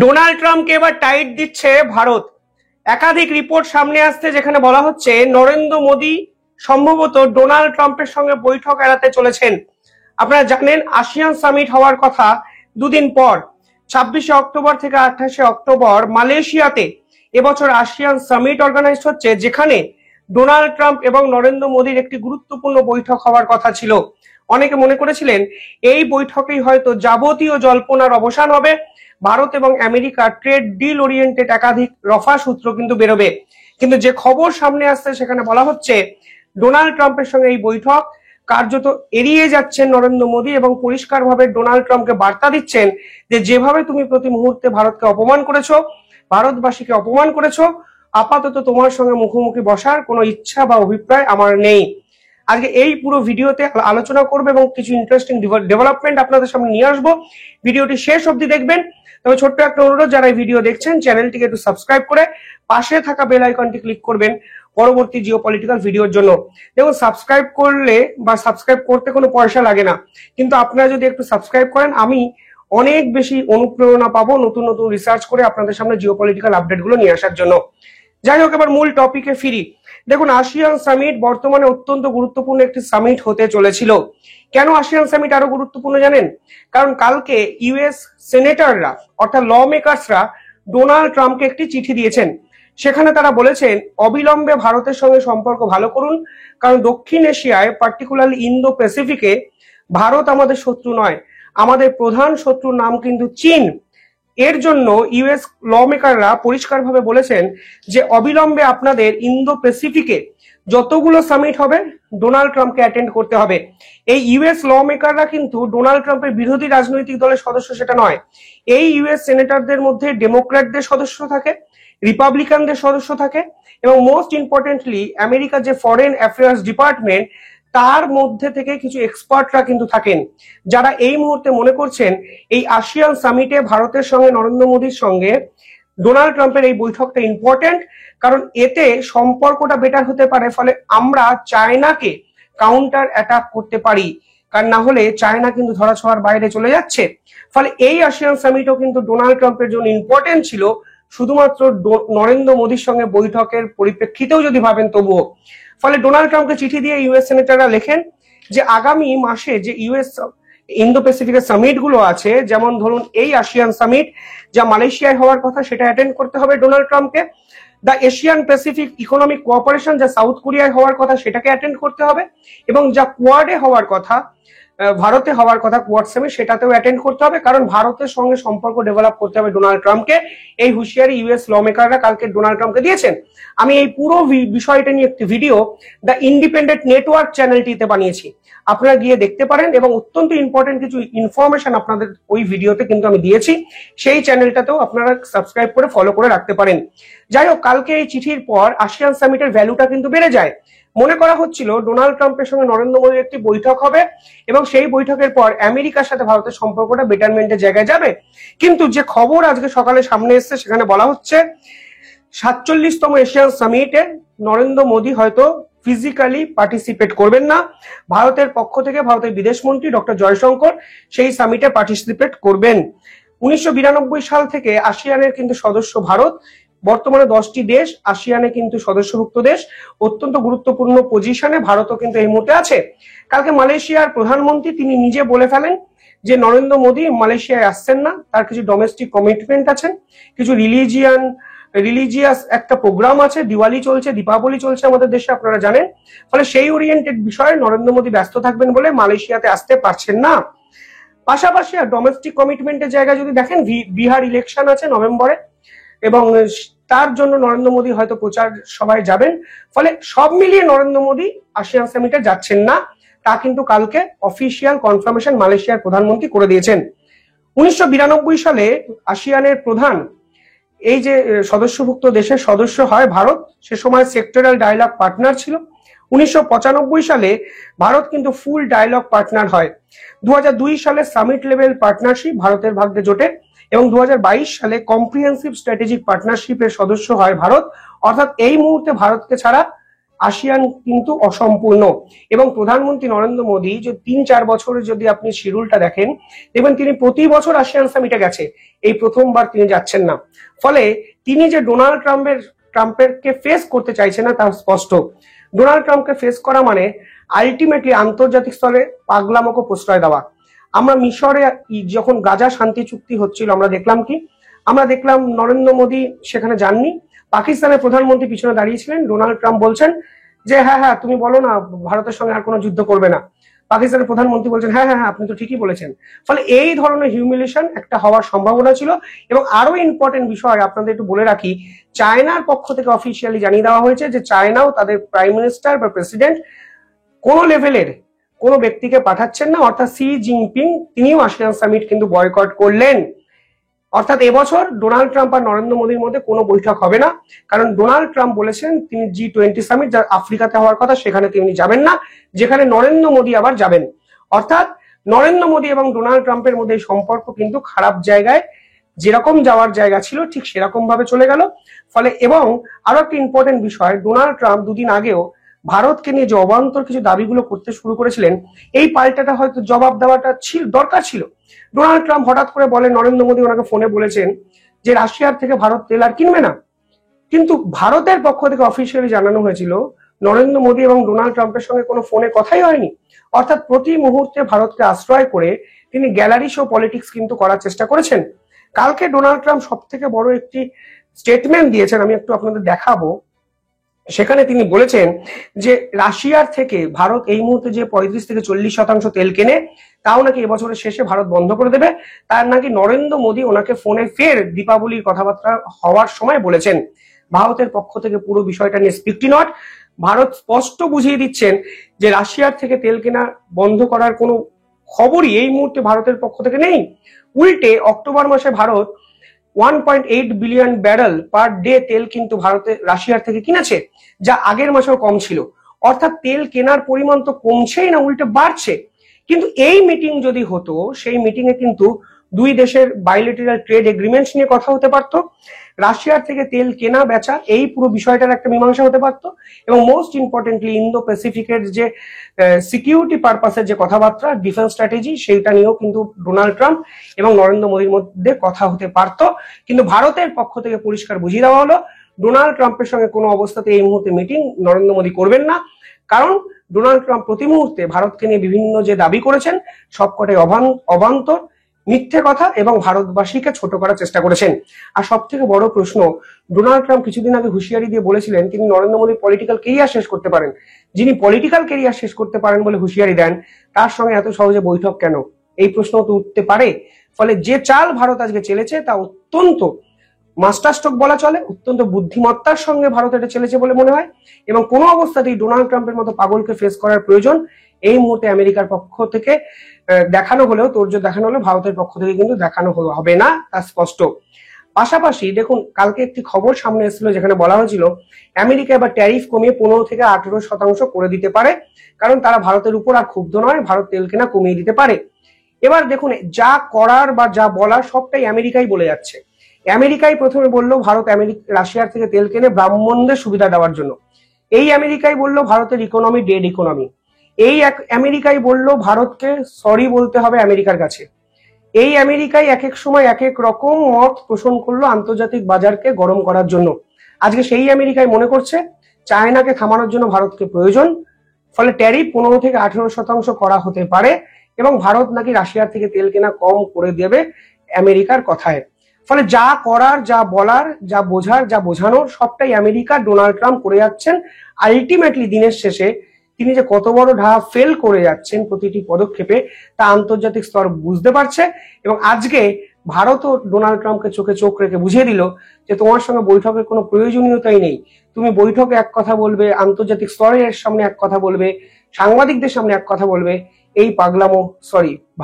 Donald ট্রাম্পকে এবার tight দিচ্ছে ভারত। একাধিক রিপোর্ট সামনে আসছে যেখানে বলা হচ্ছে নরেন্দ্র মোদী সম্ভবত ডোনাল্ড ট্রাম্পের সঙ্গে বৈঠক এড়াতে চলেছেন। আপনারা জানেন আসিয়ান সামিট হওয়ার কথা দুদিন পর 26শে অক্টোবর থেকে 28শে অক্টোবর মালয়েশিয়াতে এবছর আসিয়ান সামিট অর্গানাইজ হচ্ছে, যেখানে ডোনাল্ড ট্রাম্প এবং নরেন্দ্র মোদীর একটি গুরুত্বপূর্ণ বৈঠক হওয়ার কথা ছিল। অনেকে মনে করেছিলেন এই বৈঠকেই হয়তো যাবতীয় জল্পনার অবসান হবে, ভারত এবং আমেরিকা ট্রেড ডিল ওরিয়েন্টেড একাধিক রফা সূত্র কিন্তু বেরোবে। কিন্তু যে খবর সামনে আসছে সেখানে বলা হচ্ছে ডোনাল্ড ট্রাম্পের সঙ্গে এই বৈঠক কার্যত এড়িয়ে যাচ্ছেন নরেন্দ্র মোদী এবং পরিষ্কারভাবে ডোনাল্ড ট্রাম্পকে বার্তা দিচ্ছেন যে যেভাবে তুমি প্রতি মুহূর্তে ভারতকে অপমান করেছো, ভারতবাসীকে অপমান করেছো, আপাতত তোমার সঙ্গে মুখোমুখি বসার কোনো ইচ্ছা বা অভিপ্রায় আমার নেই। আজকে এই পুরো ভিডিওতে আলোচনা করবো এবং কিছু ইন্টারেস্টিং ডেভেলপমেন্ট আপনাদের সামনে নিয়ে আসবো। ভিডিওটি শেষ অবধি দেখবেন। তবে ছোট্ট একটা অনুরোধ, যারা এই ভিডিও দেখছেন চ্যানেলটিকে একটু সাবস্ক্রাইব করে পাশে থাকা বেল আইকনটি ক্লিক করবেন পরবর্তী জিওপলিটিক্যাল ভিডিওর জন্য। দেখুন, সাবস্ক্রাইব করলে বা সাবস্ক্রাইব করতে কোনো পয়সা লাগে না, কিন্তু আপনারা যদি একটু সাবস্ক্রাইব করেন আমি অনেক বেশি অনুপ্রেরণা পাবো নতুন নতুন রিসার্চ করে আপনাদের সামনে জিওপলিটিক্যাল আপডেটগুলো নিয়ে আসার জন্য। যাই হোক, এবার মূল টপিকে ফিরি। দেখুন, আসিয়ান সামিট বর্তমানে অত্যন্ত গুরুত্বপূর্ণ একটি সামিট হতে চলেছিল। কেন আসিয়ান সামিট আরো গুরুত্বপূর্ণ জানেন? কারণ কালকে ইউএস সেনেটররা অর্থাৎ ল মেকার্সরা ডোনাল্ড ট্রাম্পকে একটি চিঠি দিয়েছেন। সেখানে তারা বলেছেন অবিলম্বে ভারতের সঙ্গে সম্পর্ক ভালো করুন, কারণ দক্ষিণ এশিয়ায় পার্টিকুলারলি ইন্দো প্যাসিফিকে ভারত আমাদের শত্রু নয়, আমাদের প্রধান শত্রুর নাম কিন্তু চীন। এর জন্য ইউএস ল মেকাররা পরিষ্কারভাবে বলেছেন যে অবিলম্বে আপনাদের ইন্দো প্যাসিফিকে যতগুলো সামিট হবে ডোনাল্ড ট্রাম্পকে অ্যাটেন্ড করতে হবে। এই ইউএস ল মেকাররা কিন্তু ডোনাল্ড ট্রাম্পের বিরোধী রাজনৈতিক দলের সদস্য সেটা নয়। এই ইউএস সেনেটরদের মধ্যে ডেমোক্র্যাটদের সদস্য থাকে, রিপাবলিকানদের সদস্য থাকে এবং মোস্ট ইম্পর্টেন্টলি আমেরিকার যে ফরেন অ্যাফেয়ার্স ডিপার্টমেন্ট তার মধ্যে থেকে কিছু এক্সপার্টরা কিন্তু থাকেন, যারা এই মুহূর্তে মনে করছেন এই আসিয়ান সামিটে ভারতের সঙ্গে নরেন্দ্র মোদীর সঙ্গে ডোনাল্ড ট্রাম্পের এই বৈঠকটা ইম্পর্টেন্ট, কারণ এতে সম্পর্কটা বেটার হতে পারে। ফলে আমরা চায়নাকে কাউন্টার অ্যাটাক করতে পারি, কারণ না হলে চায়না কিন্তু ধরাছোঁয়ার বাইরে চলে যাচ্ছে। ফলে এই আসিয়ান সামিটও কিন্তু ডোনাল্ড ট্রাম্পের জন্য ইম্পর্টেন্ট ছিল, শুধুমাত্র নরেন্দ্র মোদীর সঙ্গে বৈঠকের পরিপ্রেক্ষিতেও যদি ভাবেন তবুও। ফলে ডোনাল্ড ট্রাম্পকে চিঠি দিয়ে ইউএস সেনেটররা লেখেন যে আগামী মাসে যে ইউএস ইন্দো প্যাসিফিকের সামিট গুলো আছে, যেমন ধরুন এই আসিয়ান সামিট যা মালয়েশিয়ায় হওয়ার কথা সেটা অ্যাটেন্ড করতে হবে ডোনাল্ড ট্রাম্পকে। The Asian Pacific economic cooperation যা সাউথ কোরিয়ায় হওয়ার কথা সেটাকে অ্যাটেন্ড করতে হবে, এবং যা কোয়াডে হওয়ার কথা, ভারতে হওয়ার কথা কোয়াড সামিট, সেটাতেও অ্যাটেন্ড করতে হবে, কারণ ভারতের সঙ্গে সম্পর্ক ডেভেলপ করতে হবে ডোনাল্ড ট্রাম্পকে। এই হুঁশিয়ারি ইউএস ল মেকাররা কালকে ডোনাল্ড ট্রাম্পকে দিয়েছেন। আমি এই পুরো বিষয়টা নিয়ে একটি ভিডিও দ্য ইন্ডিপেন্ডেন্ট নেটওয়ার্ক চ্যানেলটিতে বানিয়েছি, আপনারা গিয়ে দেখতে পারেন, এবং অত্যন্ত ইম্পর্টেন্ট কিছু ইনফরমেশন আপনাদের ওই ভিডিওতে কিন্তু আমি দিয়েছি। সেই চ্যানেলটাতেও আপনারা সাবস্ক্রাইব করে ফলো করে রাখতে পারেন। যাই হোক, কালকে এই চিঠির পর আসিয়ান সামিটের ভ্যালুটা কিন্তু বেড়ে যায়। মনে করা হচ্ছিল ডোনাল্ড ট্রাম্পের সঙ্গে নরেন্দ্র মোদীর একটি বৈঠক হবে এবং সেই বৈঠকের পর আমেরিকার সাথে ভারতের সম্পর্কটা বেটারমেন্টের জায়গায় যাবে। কিন্তু যে খবর আজকে সকালে সামনে এসছে সেখানে বলা হচ্ছে 47তম এশিয়ান সামিটে নরেন্দ্র মোদী হয়তো ফিজিক্যালি পার্টিসিপেট করবেন না। ভারতের পক্ষ থেকে ভারতের বিদেশমন্ত্রী ডক্টর জয়শঙ্কর সেই সামিটে পার্টিসিপেট করবেন। 1992 সাল থেকে আসিয়ানের কিন্তু সদস্য ভারত। বর্তমানে 10টি দেশ আসিয়ানে কিন্তু সদস্যভুক্ত দেশ। অত্যন্ত গুরুত্বপূর্ণ পজিশনে ভারতও কিন্তু এই মুহূর্তে আছে। কালকে মালয়েশিয়ার প্রধানমন্ত্রী তিনি নিজে বলে ফেলেন যে নরেন্দ্র মোদী মালয়েশিয়ায় আসছেন না, তার কিছু ডোমেস্টিক কমিটমেন্ট আছে, কিছু রিলিজিয়াস একটা প্রোগ্রাম আছে, দিওয়ালি চলছে, দীপাবলি চলছে আমাদের দেশে আপনারা জানেন। ফলে সেই ওরিয়েন্টেড বিষয়ে নরেন্দ্র মোদী ব্যস্ত থাকবেন বলে মালয়েশিয়াতে আসতে পারছেন না। পাশাপাশি ডোমেস্টিক কমিটমেন্টের জায়গায় যদি দেখেন, বিহার ইলেকশন আছে নভেম্বরে এবং তার জন্য নরেন্দ্র মোদী হয়তো প্রচার সভায় যাবেন। ফলে সব মিলিয়ে নরেন্দ্র মোদী আসিয়ান সামিটে যাচ্ছেন না, তা কিন্তু কালকে অফিসিয়াল কনফার্মেশন মালয়েশিয়ার প্রধানমন্ত্রী করে দিয়েছেন। 1992 সালে আসিয়ানের প্রধান এই যে সদস্যভুক্ত দেশের সদস্য হয় ভারত, সে সময় সেক্টরাল ডায়ালগ পার্টনার ছিল। 1995 সালে ভারত কিন্তু ফুল ডায়ালগ পার্টনার হয়। 2002 সালে সামিট লেভেল পার্টনারশিপ ভারতের ভাগ্যে জোটে এবং 2022 সালে কম্প্রিহেন্সিভ স্ট্র্যাটেজিক পার্টনারশিপের সদস্য হয় ভারত। অর্থাৎ এই মুহূর্তে ভারতকে ছাড়া আসিয়ান কিন্তু অসম্পূর্ণ। এবং প্রধানমন্ত্রী নরেন্দ্র মোদী যে 3-4 বছরের যদি আপনি শিডিউলটা দেখেন, দেখবেন তিনি প্রতি বছর আসিয়ান সামিটে গেছে, এই প্রথমবার তিনি যাচ্ছেন না। ফলে তিনি যে ডোনাল্ড ট্রাম্পেরকে ফেস করতে চাইছেন না তা স্পষ্ট। ডোনাল্ড ট্রাম্পকে ফেস করা মানে আলটিমেটলি আন্তর্জাতিক স্তরে পাগলামোকে প্রশ্রয় দেওয়া। আমরা মিশরে যখন গাজা শান্তি চুক্তি হচ্ছিল আমরা দেখলাম নরেন্দ্র মোদী সেখানে যাননি, পাকিস্তানের প্রধানমন্ত্রী পিছনে দাঁড়িয়েছিলেন, ডোনাল্ড ট্রাম্প বলছেন যে হ্যাঁ হ্যাঁ তুমি বলো না ভারতের সঙ্গে আর কোনো যুদ্ধ করবে না, পাকিস্তানের প্রধানমন্ত্রী বলছেন হ্যাঁ হ্যাঁ হ্যাঁ আপনি তো ঠিকই বলেছেন। ফলে এই ধরনের হিউমিলেশন একটা হওয়ার সম্ভাবনা ছিল। এবং আরো ইম্পর্টেন্ট বিষয় আপনাদের একটু বলে রাখি, চায়নার পক্ষ থেকে অফিসিয়ালি জানিয়ে দেওয়া হয়েছে যে চায়নাও তাদের প্রাইম মিনিস্টার বা প্রেসিডেন্ট কোন লেভেলের কোনো ব্যক্তিকে পাঠাচ্ছেন না, অর্থাৎ শি জিনপিং তিনিও আসিয়ান সামিট কিন্তু বয়কট করলেন। অর্থাৎ এবছর ডোনাল্ড ট্রাম্প আর নরেন্দ্র মোদীর মধ্যে কোনো বৈঠক হবে না, কারণ ডোনাল্ড ট্রাম্প বলেছেন তিনি G20 সামিট যা আফ্রিকাতে হওয়ার কথা সেখানে তিনি যাবেন না, যেখানে নরেন্দ্র মোদী আবার যাবেন। অর্থাৎ নরেন্দ্র মোদী এবং ডোনাল্ড ট্রাম্পের মধ্যে সম্পর্ক কিন্তু খারাপ জায়গায়, যেরকম যাওয়ার জায়গা ছিল ঠিক সেরকম ভাবে চলে গেল। ফলে এবং আরো একটা ইম্পর্টেন্ট বিষয়, ডোনাল্ড ট্রাম্প দুদিন আগেও ভারতকে নিয়ে যে অবান্তর কিছু দাবিগুলো করতে শুরু করেছিলেন, এই পাল্টাটা হয়তো জবাব দেওয়াটা দরকার ছিল। ডোনাল্ড ট্রাম্প হঠাৎ করে বলেন, নরেন্দ্র মোদী ওনাকে ফোনে বলেছেন যে রাশিয়ার থেকে ভারত তেল আর কিনবে না, কিন্তু ভারতের পক্ষ থেকে অফিসিয়ালি জানানো হয়েছিল নরেন্দ্র মোদী এবং ডোনাল্ড ট্রাম্পের সঙ্গে কোনো ফোনে কথাই হয়নি। অর্থাৎ প্রতি মুহূর্তে ভারতকে আশ্রয় করে তিনি গ্যালারি শো পলিটিক্স কিন্তু করার চেষ্টা করেছেন। কালকে ডোনাল্ড ট্রাম্প সব থেকে বড় একটি স্টেটমেন্ট দিয়েছেন, আমি একটু আপনাদের দেখাবো। সেখানে তিনি বলেছেন যে রাশিয়ার থেকে ভারত এই মুহূর্তে যে 35-40% তেল কেনে তাও নাকি এবছরের শেষে ভারত বন্ধ করে দেবে। তার নাকি নরেন্দ্র মোদী ওনাকে ফোনে ফের দীপাবলির কথাবার্তা হওয়ার সময় বলেছেন। ভারতের পক্ষ থেকে পুরো বিষয়টা নিয়ে স্পিকটি নট, ভারত স্পষ্ট বুঝিয়ে দিচ্ছেন যে রাশিয়ার থেকে তেল কেনা বন্ধ করার কোনো খবরই এই মুহূর্তে ভারতের পক্ষ থেকে নেই। উল্টে অক্টোবর মাসে Bharat 1.8 billion barrel per day তেল কিন্তু রাশিয়ার থেকে কিনেছে, যা আগের মাসেও কম ছিল। অর্থাৎ তেল কেনার পরিমাণ তো কমছেই না, উল্টে বাড়ছে। কিন্তু এই মিটিং যদি হতো, সেই মিটিং এ কিন্তু দুই দেশের বাইলেটারাল ট্রেড এগ্রিমেন্টস নিয়ে কথা হতে পারতো, রাশিয়ার থেকে তেল কেনা বেচা এই পুরো বিষয়টার একটা মীমাংসা হতে পারতো, এবং মোস্ট ইম্পর্টেন্টলি ইন্দো প্যাসিফিকের যে সিকিউরিটি পারপাসের যে কথাবার্তা, ডিফেন্স স্ট্র্যাটেজি, সেইটা নিয়েও কিন্তু ডোনাল্ড ট্রাম্প এবং নরেন্দ্র মোদীর মধ্যে কথা হতে পারতো। কিন্তু ভারতের পক্ষ থেকে পরিষ্কার বুঝিয়ে দেওয়া হলো ডোনাল্ড ট্রাম্পের সঙ্গে কোনো অবস্থাতে এই মুহূর্তে মিটিং নরেন্দ্র মোদী করবেন না, কারণ ডোনাল্ড ট্রাম্প প্রতি মুহূর্তে ভারতকে নিয়ে বিভিন্ন যে দাবি করেছেন সবকটাই অবান্তর, মিথ্যে কথা এবং ভারতবাসীকে ছোট করার চেষ্টা করেছেন। আর সব থেকে বড় প্রশ্ন, ডোনাল্ড ট্রাম্প কিছুদিন আগে হুঁশিয়ারি দিয়ে বলেছিলেন তিনি নরেন্দ্র মোদীর পলিটিক্যাল কেরিয়ার শেষ করতে পারেন। যিনি পলিটিক্যাল কেরিয়ার শেষ করতে পারেন বলে হুঁশিয়ারি দেন, তার সঙ্গে এত সহজে বৈঠক কেন, এই প্রশ্ন তো উঠতে পারে। ফলে যে চাল ভারত আজকে চেলেছে তা অত্যন্ত মাস্টার স্ট্রোক বলা চলে, অত্যন্ত বুদ্ধিমত্তার সঙ্গে ভারত এটা চেলেছে বলে মনে হয়। এবং কোনো অবস্থাতেই ডোনাল্ড ট্রাম্পের মতো পাগলকে ফেস করার প্রয়োজন এই মুহূর্তে আমেরিকার পক্ষ থেকে দেখানো হলেও, তোড়জোড় দেখানো হলেও ভারতের পক্ষ থেকে কিন্তু দেখানো হবে না, তা স্পষ্ট। পাশাপাশি দেখুন, কালকে একটি খবর সামনে এসেছিল যেখানে বলা হয়েছিল আমেরিকা এবার ট্যারিফ কমিয়ে 15-18% করে দিতে পারে, কারণ তারা ভারতের উপর আর ক্ষুব্ধ নয়, ভারত তেল কেনা কমিয়ে দিতে পারে। এবার দেখুন, যা করার বা যা বলার সবটাই আমেরিকাই বলে যাচ্ছে। আমেরিকাই প্রথমে বললো ভারত রাশিয়ার থেকে তেল কেনে ব্রাহ্মণদের সুবিধা দেওয়ার জন্য, এই আমেরিকাই বললো ভারতের ইকোনমি ডেড ইকোনমি, এই আমেরিকাই বললো ভারতকে সরি বলতে হবে আমেরিকার কাছে। এই আমেরিকাই এক এক সময় এক এক রকম মত পোষণ করলো আন্তর্জাতিক বাজারকে গরম করার জন্য। আজকে সেই আমেরিকাই মনে করছে চায়নাকে থামানোর জন্য ভারতকে প্রয়োজন। ফলে ট্যারিফ 15-18% করা হতে পারে এবং ভারত নাকি রাশিয়ার থেকে তেল কেনা কম করে দেবে আমেরিকার কথায়। ফলে যা করার, যা বলার, যা বোঝার, যা বোঝানোর সবটাই আমেরিকা ডোনাল্ড ট্রাম্প করে যাচ্ছেন। আলটিমেটলি দিনের শেষে তিনি যে কত বড় ঢাহা ফেল করে যাচ্ছেন প্রতিটি পদক্ষেপে তা আন্তর্জাতিক স্তর বুঝতে পারছে। এবং আজকে ভারতও ডোনাল্ড ট্রাম্পকে চোখে চোখ রেখে বুঝিয়ে দিল যে তোমার সঙ্গে বৈঠকের কোনো প্রয়োজনীয়তাই নেই। তুমি বৈঠকে এক কথা বলবে, আন্তর্জাতিক স্তরের সামনে এক কথা বলবে, সাংবাদিকদের সামনে এক কথা বলবে, এই পাগলামো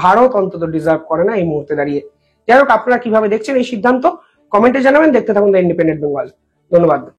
ভারত অন্তত ডিজার্ভ করে না এই মুহূর্তে দাঁড়িয়ে। যাই হোক, আপনারা কিভাবে দেখছেন এই সিদ্ধান্ত কমেন্টে জানাবেন। দেখতে থাকুন দ্য ইন্ডিপেন্ডেন্ট বেঙ্গল। ধন্যবাদ।